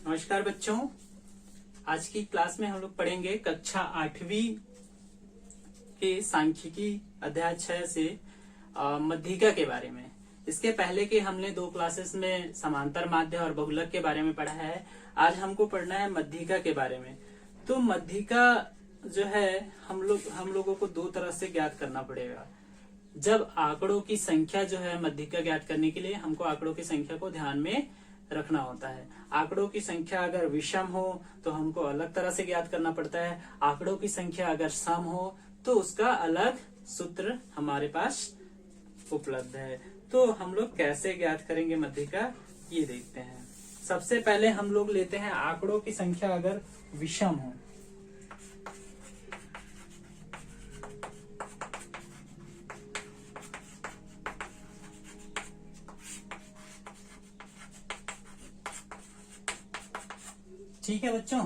नमस्कार बच्चों, आज की क्लास में हम लोग पढ़ेंगे कक्षा 8वीं के सांख्यिकी अध्याय 6 से मध्यिका के बारे में। इसके पहले के हमने 2 क्लासेस में समांतर माध्य और बहुलक के बारे में पढ़ा है। आज हमको पढ़ना है मध्यिका के बारे में। तो मध्यिका जो है हम लोगों को 2 तरह से ज्ञात करना पड़ेगा। जब आंकड़ों की संख्या जो है मध्यिका ज्ञात करने के लिए हमको आंकड़ों की संख्या को ध्यान में रखना होता है। आंकड़ों की संख्या अगर विषम हो तो हमको अलग तरह से ज्ञात करना पड़ता है। आंकड़ों की संख्या अगर सम हो तो उसका अलग सूत्र हमारे पास उपलब्ध है। तो हम लोग कैसे ज्ञात करेंगे मध्यिका, ये देखते हैं। सबसे पहले हम लोग लेते हैं आंकड़ों की संख्या अगर विषम हो। ठीक है बच्चों,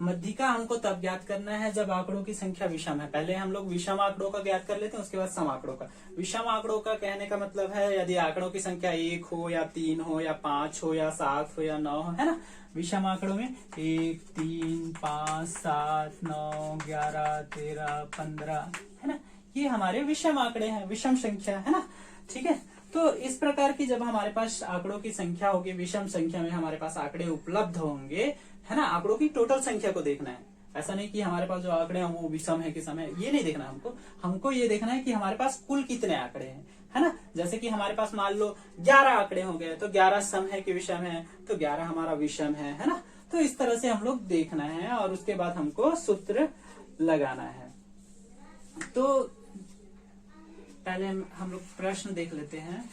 मध्यिका हमको तब ज्ञात करना है जब आंकड़ों की संख्या विषम है। पहले हम लोग विषम आंकड़ों का ज्ञात कर लेते हैं, उसके बाद सम आंकड़ों का। विषम आंकड़ों का कहने का मतलब है यदि आंकड़ों की संख्या 1 हो या 3 हो या 5 हो या 7 हो या 9 हो, है ना। विषम आंकड़ों में 1, 3, 5, 7, 9, 11, 13, 15, है ना। ये हमारे विषम आंकड़े हैं, विषम संख्या, है ना। ठीक है, तो इस प्रकार की जब हमारे पास आंकड़ों की संख्या होगी, विषम संख्या में हमारे पास आंकड़े उपलब्ध होंगे, है ना। आंकड़ों की टोटल संख्या को देखना है। ऐसा नहीं कि हमारे पास जो आंकड़े हैं वो विषम है कि सम है, ये नहीं देखना हमको ये देखना है कि हमारे पास कुल कितने आंकड़े हैं, है ना। जैसे कि हमारे पास मान लो 11 आंकड़े हो गए तो 11 सम है कि विषम है, तो 11 हमारा विषम है ना। तो इस तरह से हम लोग देखना है और उसके बाद हमको सूत्र लगाना है। तो पहले हम लोग प्रश्न देख लेते हैं।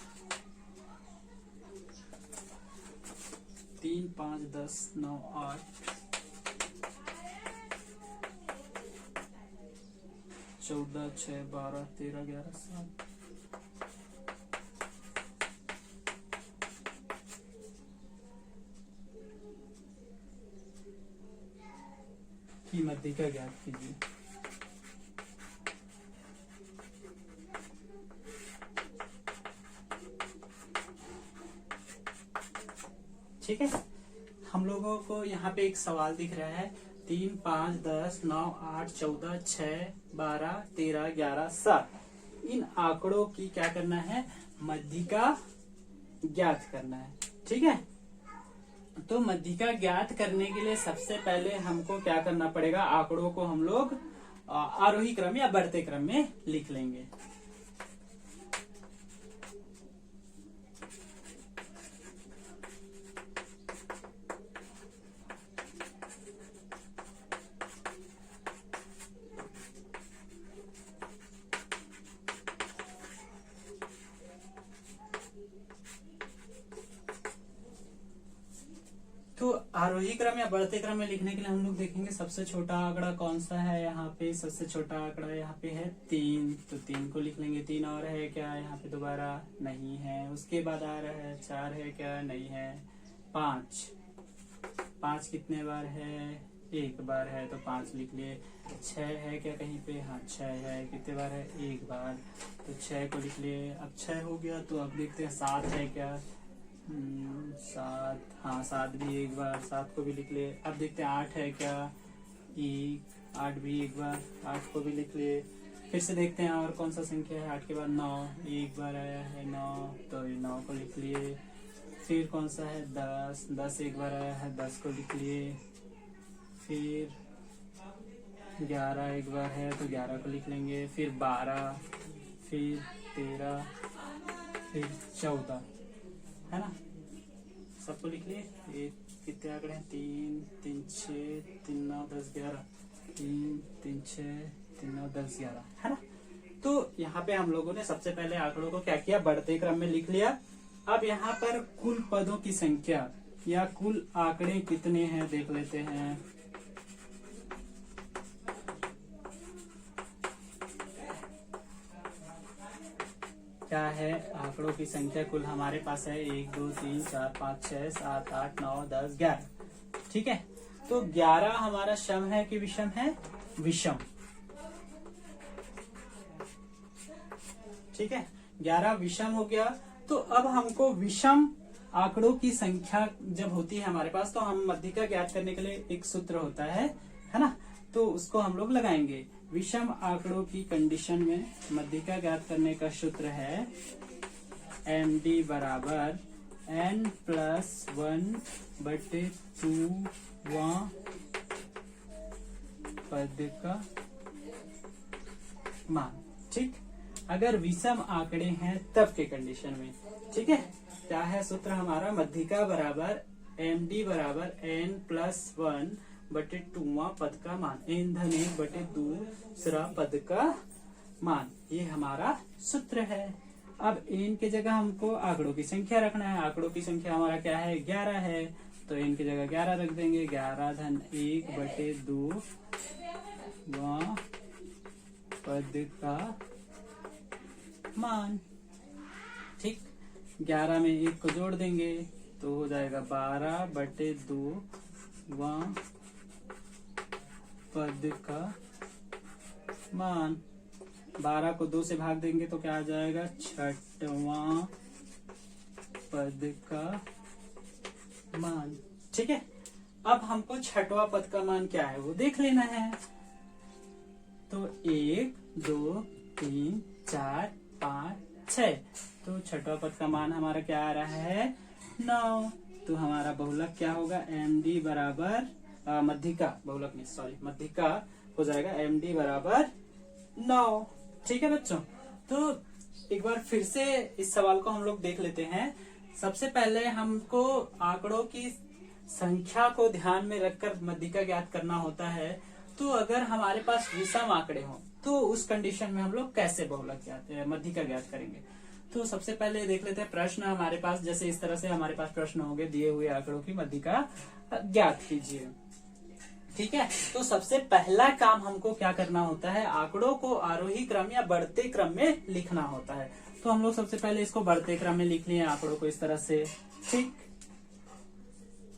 3, 5, 10, 9, 8, 14, 6, 12, 13, 11, 7। की मध्यिका ज्ञात कीजिए। ठीक है, हम लोगों को यहाँ पे एक सवाल दिख रहा है। 3, 5, 10, 9, 8, 14, 6, 12, 13, 11, 7। इन आंकड़ों की क्या करना है, मध्यिका ज्ञात करना है। ठीक है, तो मध्यिका ज्ञात करने के लिए सबसे पहले हमको क्या करना पड़ेगा, आंकड़ों को हम लोग आरोही क्रम या बढ़ते क्रम में लिख लेंगे। तो आरोही क्रम या बढ़ते क्रम में लिखने के लिए हम लोग देखेंगे सबसे छोटा आंकड़ा कौन सा है। यहाँ पे सबसे छोटा आंकड़ा यहाँ पे है 3, तो 3 को लिख लेंगे। 3 और है क्या, यहाँ पे दोबारा नहीं है। उसके बाद आ रहा है 4 है क्या, नहीं है। 5 कितने बार है, 1 बार है, तो 5 लिख लिए। 6 है क्या कहीं पे, हाँ 6 है। कितने बार है, 1 बार, तो 6 को लिख लिए। अब 6 हो गया, तो अब देखते हैं 7 है क्या, 7, हाँ 7 भी 1 बार, 7 को भी लिख लिए। अब देखते हैं 8 है क्या, 8 भी 1 बार, 8 को भी लिख लिए। फिर से देखते हैं और कौन सा संख्या है 8 के बाद। 9 1 बार आया है 9, तो 9 को लिख लिए। फिर कौन सा है 10 1 बार आया है, 10 को लिख लिए। फिर 11 1 बार है, तो 11 को लिख लेंगे। फिर 12, फिर 13, फिर 14, है ना। सबको लिख लिए। कितने आंकड़े हैं, 3, 3, 6, 3, 9, 10, 11, 3, 3, 6, 3, 9, 10, 11, है ना। तो यहाँ पे हम लोगों ने सबसे पहले आंकड़ों को क्या किया, बढ़ते क्रम में लिख लिया। अब यहाँ पर कुल पदों की संख्या या कुल आंकड़े कितने हैं देख लेते हैं। क्या है, आंकड़ों की संख्या कुल हमारे पास है 1, 2, 3, 4, 5, 6, 7, 8, 9, 10, 11। ठीक है, तो 11 हमारा सम है कि विषम है, विषम। ठीक है, 11 विषम हो गया। तो अब हमको विषम आंकड़ों की संख्या जब होती है हमारे पास तो हम मध्यिका ज्ञात करने के लिए एक सूत्र होता है ना, तो उसको हम लोग लगाएंगे। विषम आंकड़ों की कंडीशन में मध्यिका ज्ञात करने का सूत्र है MD बराबर n+1/2वां पद का मान। ठीक, अगर विषम आंकड़े हैं तब के कंडीशन में। ठीक है, क्या है सूत्र हमारा? मध्यिका बराबर MD बराबर n+1/2वां पद का मान, n-1/2 पद का मान, ये हमारा सूत्र है। अब n की जगह हमको आंकड़ों की संख्या रखना है। आंकड़ों की संख्या हमारा क्या है? 11 है, तो n की जगह 11 रख देंगे। 11-1/2 पद का मान। ठीक, 11 में 1 को जोड़ देंगे तो हो जाएगा 12/2 पद का मान। 12 को 2 से भाग देंगे तो क्या आ जाएगा? 6वां पद का मान। ठीक है, अब हमको 6वां पद का मान क्या है वो देख लेना है। तो 1, 2, 3, 4, 5, 6, तो 6वां पद का मान हमारा क्या आ रहा है? 9। तो हमारा बहुलक क्या होगा? MD बराबर मध्यिका, बहुलक नहीं सॉरी, मध्यिका हो जाएगा MD बराबर 9। ठीक है बच्चों, तो एक बार फिर से इस सवाल को हम लोग देख लेते हैं। सबसे पहले हमको आंकड़ों की संख्या को ध्यान में रखकर मध्यिका ज्ञात करना होता है। तो अगर हमारे पास विषम आंकड़े हों तो उस कंडीशन में हम लोग कैसे बहुलक मध्यिका ज्ञात करेंगे? तो सबसे पहले देख लेते हैं प्रश्न हमारे पास। जैसे इस तरह से हमारे पास प्रश्न होंगे, दिए हुए आंकड़ों की मध्यिका ज्ञात कीजिए। ठीक है, तो सबसे पहला काम हमको क्या करना होता है? आंकड़ों को आरोही क्रम या बढ़ते क्रम में लिखना होता है। तो हम लोग सबसे पहले इसको बढ़ते क्रम में लिख लिए आंकड़ों को इस तरह से। ठीक,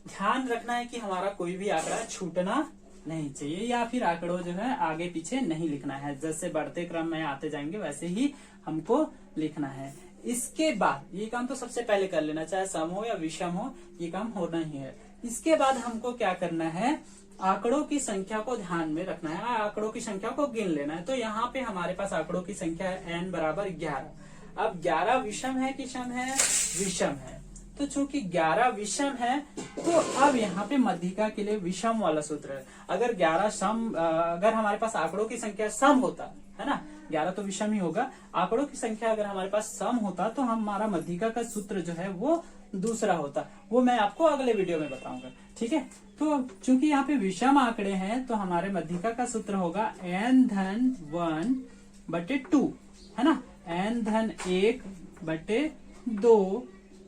ध्यान रखना है कि हमारा कोई भी आंकड़ा छूटना नहीं चाहिए या फिर आंकड़ों जो है आगे पीछे नहीं लिखना है। जैसे बढ़ते क्रम में आते जाएंगे वैसे ही हमको लिखना है। इसके बाद ये काम तो सबसे पहले कर लेना, चाहे सम हो या विषम हो, ये काम होना ही है। इसके बाद हमको क्या करना है? आंकड़ों की संख्या को ध्यान में रखना है, आंकड़ों की संख्या को गिन लेना है। तो यहाँ पे हमारे पास आंकड़ों की संख्या है n बराबर 11। अब 11 विषम है कि सम है? विषम है। तो चूंकि 11 विषम है तो अब यहाँ पे मध्यिका के लिए विषम वाला सूत्र है। अगर 11 सम, अगर हमारे पास आंकड़ों की संख्या सम होता है ना, 11 तो विषम ही होगा, आंकड़ों की संख्या अगर हमारे पास सम होता तो हमारा मध्यिका का सूत्र जो है वो दूसरा होता। वो मैं आपको अगले वीडियो में बताऊंगा। ठीक है, तो चूंकि यहाँ पे विषम आंकड़े हैं तो हमारे मध्यिका का सूत्र होगा n-1/2, है ना, n-1/2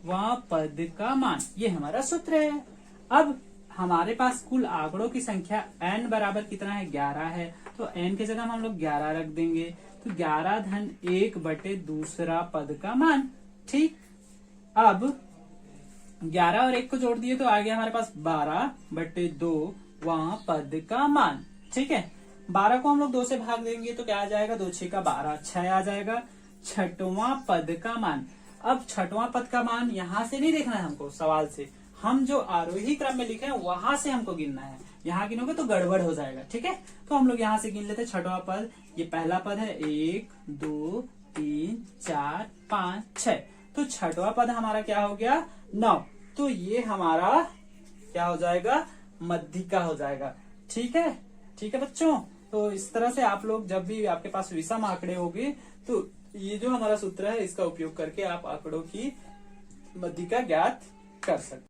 वह पद का मान, ये हमारा सूत्र है। अब हमारे पास कुल आंकड़ों की संख्या n बराबर कितना है? 11 है, तो n की जगह हम लोग 11 रख देंगे। तो 11-1/2 पद का मान। ठीक, अब 11 और 1 को जोड़ दिए तो आ गया हमारे पास 12/2 वह पद का मान। ठीक है, 12 को हम लोग 2 से भाग देंगे तो क्या आ जाएगा? 2×6 = 12, 6 आ जाएगा। 6वां पद का मान। अब 6वां पद का मान यहाँ से नहीं देखना है हमको सवाल से, हम जो आरोही क्रम में लिखे हैं वहां से हमको गिनना है। यहाँ गिनोगे तो गड़बड़ हो जाएगा। ठीक है, तो हम लोग यहाँ से गिन लेते हैं। 6वां पद, ये पहला पद है, 1, 2, 3, 4, 5, 6। तो 6वां पद हमारा क्या हो गया? 9। तो ये हमारा क्या हो जाएगा? मध्यिका हो जाएगा। ठीक है, ठीक है बच्चों, तो इस तरह से आप लोग जब भी आपके पास विषम आंकड़े होंगे तो ये जो हमारा सूत्र है इसका उपयोग करके आप आंकड़ों की मध्यिका ज्ञात कर सकते हैं।